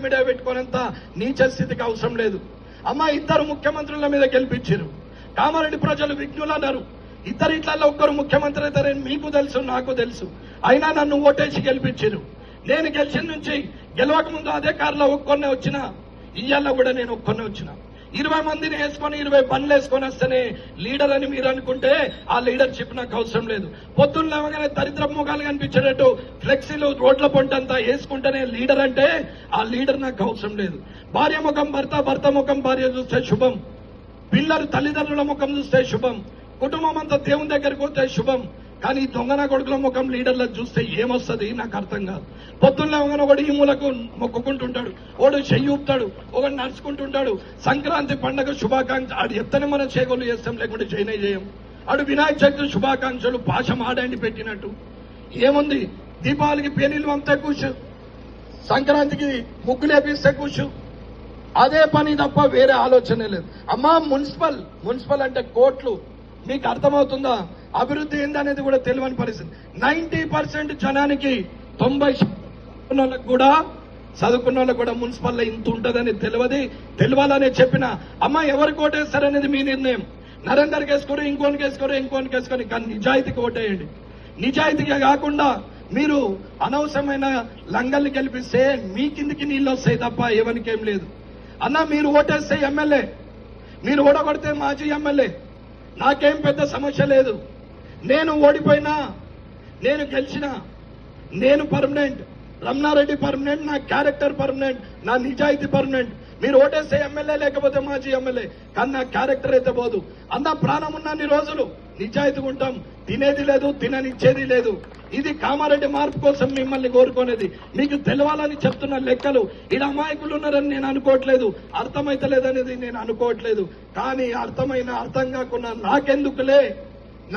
Social media పెట్టుకునేంత నీచ స్థితికి అవసరం లేదు. అమ్మ ఇద్దరు ముఖ్యమంత్రుల మీద గెలిపించారు. కామారెడ్డి ప్రజలు విఘ్నులు అన్నారు. ఇద్దరు ఇట్లలో ఒక్కరు ముఖ్యమంత్రి అవుతారని మీకు తెలుసు, నాకు తెలుసు. అయినా నన్ను ఓటేసి గెలిపించారు. నేను గెలిచిన నుంచి గెలవక ముందు అదే కారులో ఒక్కొన్నే వచ్చిన, ఇయ్యాల కూడా నేను ఒక్కొన్నే వచ్చిన. 20 మందిని వేసుకొని 20 బండ్లు వేసుకొని వస్తేనే లీడర్ అని మీరు అనుకుంటే ఆ లీడర్షిప్ నాకు అవసరం లేదు. పొద్దున్న లేవగానే దరిద్ర ముఖాలు కనిపించేటట్టు ఫ్లెక్సీలు రోడ్ల పొంటంతా వేసుకుంటేనే లీడర్ అంటే ఆ లీడర్ నాకు అవసరం లేదు. భార్య ముఖం భర్త, భర్త ముఖం భార్య చూస్తే శుభం. పిల్లలు తల్లిదండ్రుల ముఖం చూస్తే శుభం. కుటుంబం అంతా దేవుని దగ్గరికి వస్తే శుభం. కానీ దొంగన కొడుకుల ముఖం లీడర్లకు చూస్తే ఏమొస్తుంది నాకు అర్థం కాదు. పొద్దున్న ఒకడు ఈ మూలకు మొక్కుకుంటుంటాడు, ఒకడు చెయ్యూపుతాడు, ఒకడు నడుచుకుంటుంటాడు. సంక్రాంతి పండుగ శుభాకాంక్ష ఆడు ఎత్తనే మనం చేగోలు చేస్తాం, లేకుంటే చేయనే చేయం. ఆడు వినాయక చవితి శుభాకాంక్షలు భాష మాడండి పెట్టినట్టు ఏముంది. దీపావళికి పేనీలు పంపితే కూర్చు, సంక్రాంతికి ముగ్గులేపిస్తే కూర్చు. అదే పని తప్ప వేరే ఆలోచనే లేదు. అమ్మా మున్సిపల్ అంటే కోట్లు. మీకు అర్థమవుతుందా? అభివృద్ధి ఏందనేది కూడా తెలియని పరిస్థితి. 90% జనానికి 90% కూడా చదువుకున్న వాళ్ళకు కూడా మున్సిపల్లో ఇంత ఉంటుందని తెలియాలనే చెప్పిన. అమ్మ ఎవరికి ఓటేస్తారనేది మీ నిర్ణయం. నరేందర్కి వేసుకోరు, ఇంకోనికి వేసుకొని కానీ నిజాయితీకి ఓటేయండి. నిజాయితీగా కాకుండా మీరు అనవసరమైన లంగల్ని గెలిపిస్తే మీ కిందికి నీళ్ళు వస్తాయి తప్ప ఎవరికేం లేదు. అన్న మీరు ఓటేస్తే ఎమ్మెల్యే, మీరు ఓడగొడితే మాజీ ఎమ్మెల్యే, నాకేం పెద్ద సమస్య లేదు. నేను ఓడిపోయినా, నేను గెలిచినా, నేను పర్మనెంట్. రమణారెడ్డి పర్మనెంట్, నా క్యారెక్టర్ పర్మనెంట్, నా నిజాయితీ పర్మనెంట్. మీరు ఓటేస్తే ఎమ్మెల్యే లేకపోతే మాజీ ఎమ్మెల్యే, కానీ నా క్యారెక్టర్ అయితే పోదు. అన్న ప్రాణం ఉన్నన్ని రోజులు నిజాయితీగా ఉంటాం. తినేది లేదు, తిననిచ్చేది లేదు. ఇది కామారెడ్డి మార్పు కోసం మిమ్మల్ని కోరుకునేది. మీకు తెలవాలని చెప్తున్న లెక్కలు. ఈడ అమాయకులు ఉన్నారని నేను అనుకోవట్లేదు, అర్థమైతలేదనేది నేను అనుకోవట్లేదు. కానీ అర్థం కాకుండా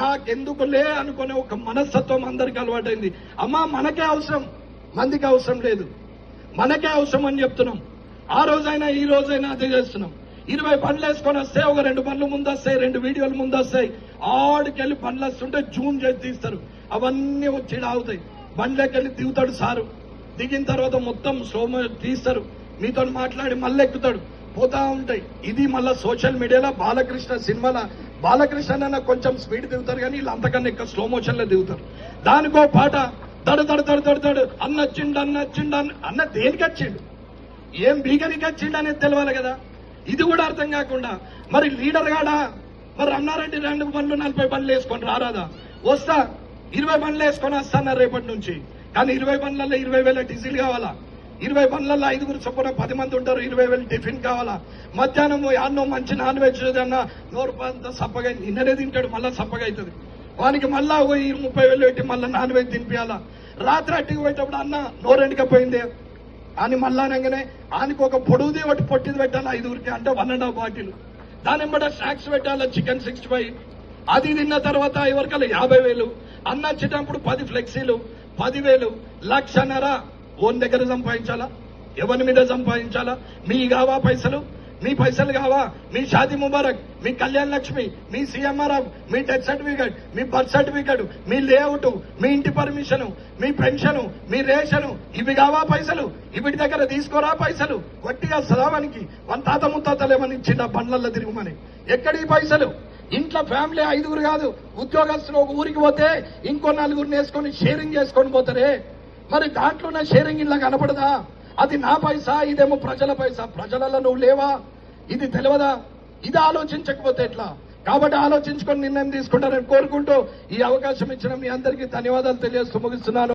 నాకెందుకులే అనుకునే ఒక మనస్తత్వం అందరికీ అలవాటైంది. అమ్మా మనకే అవసరం, మందికి అవసరం లేదు. మనకే అవసరం అని చెప్తున్నాం. ఆ రోజైనా ఈ రోజైనా అదే చేస్తున్నాం. 20 బండ్లు వేసుకొని వస్తే ఒక 2 బండ్లు ముందు వస్తాయి, 2 వీడియోలు ముందు వస్తాయి. ఆడికెళ్ళి బండ్లు వస్తుంటే జూమ్ చేసి తీస్తారు. అవన్నీ వచ్చి ఆగుతాయి. బండ్లకెళ్ళి దిగుతాడు సారు. దిగిన తర్వాత మొత్తం స్లోమో తీస్తారు. మీతో మాట్లాడి మళ్ళీ ఎక్కుతాడు. పోతా ఉంటాయి. ఇది మళ్ళా సోషల్ మీడియాలో బాలకృష్ణ సినిమాల బాలకృష్ణ కొంచెం స్పీడ్ దిగుతారు, కానీ వీళ్ళు అంతకన్నా ఎక్కువ స్లో మోషన్ లో దిగుతారు. దానికో పాట దడు అన్నొచ్చిండు అన్న దేనికి వచ్చిండు, ఏం బీగనికి వచ్చిండు అనేది తెలియాలి కదా. ఇది కూడా అర్థం కాకుండా మరి లీడర్ గాడా మరి రమణారెడ్డి 2 బండ్లు 40 బండ్లు వేసుకొని రారాదా? వస్తా 20 బండ్లు వేసుకొని వస్తాన్నారు రేపటి నుంచి. కానీ 20 బండ్లలో 20,000 డీజిల్ కావాలా? 20 బండ్లలో 5 చొప్పున 10 మంది ఉంటారు. 20,000 టిఫిన్ కావాలా? మధ్యాహ్నం అన్నో మంచి నాన్ వెజ్ అన్న నోరు అంతా సప్పగా నిన్ననే తింటాడు, మళ్ళా సప్పగా అవుతుంది. వానికి మళ్ళా 30,000 పెట్టి మళ్ళా నాన్ వెజ్ తినిపించాలా? రాత్రి అట్టికి పోయేటప్పుడు అన్న నోరెండికపోయిందే అని మళ్ళా అనగానే ఆయనకు ఒక పొడుగుది ఒకటి పొట్టిది పెట్టాలి 5 అంటే 1.5 బాటిల్. దాని బట్టి స్నాక్స్ పెట్టాలి, చికెన్ 65. అది తిన్న తర్వాత ఎవరికల్లా 50,000. అన్న వచ్చేటప్పుడు 10 ఫ్లెక్సీలు, 10,000, 1,00,000 ఓన్ దగ్గర సంపాదించాలా? ఎవరి మీద సంపాదించాలా? మీ కావా పైసలు? మీ పైసలు కావా? మీ షాదీ ముబారక్, మీ కళ్యాణ్ లక్ష్మి, మీ సీఎంఆర్ఎఫ్, మీ డెత్ సర్టిఫికేట్, మీ బర్త్ సర్టిఫికేట్, మీ లేఅవుట్, మీ ఇంటి పర్మిషన్, మీ పెన్షన్, మీ రేషన్, ఇవి కావా పైసలు? ఇవిటి దగ్గర తీసుకోరా పైసలు? వట్టిగా సదావానికి మన తాత ముత్తాతలు ఏమని ఇచ్చిండ బండ్లల్లో తిరుగుమని? ఎక్కడి పైసలు? ఇంట్లో ఫ్యామిలీ 5 కాదు, ఉద్యోగస్తులు ఒక ఊరికి పోతే ఇంకో 4 వేసుకొని షేరింగ్ చేసుకొని పోతారే. మరి దాంట్లో నా షేరింగ్ ఇలా కనపడదా? అది నా పైసా, ఇదేమో ప్రజల పైసా. ప్రజలలో నువ్వు లేవా? ఇది తెలియదా? ఇది ఆలోచించకపోతే ఎట్లా? కాబట్టి ఆలోచించుకొని నిర్ణయం తీసుకుంటారని కోరుకుంటూ ఈ అవకాశం ఇచ్చిన మీ అందరికీ ధన్యవాదాలు తెలియజేస్తూ ముగిస్తున్నాను.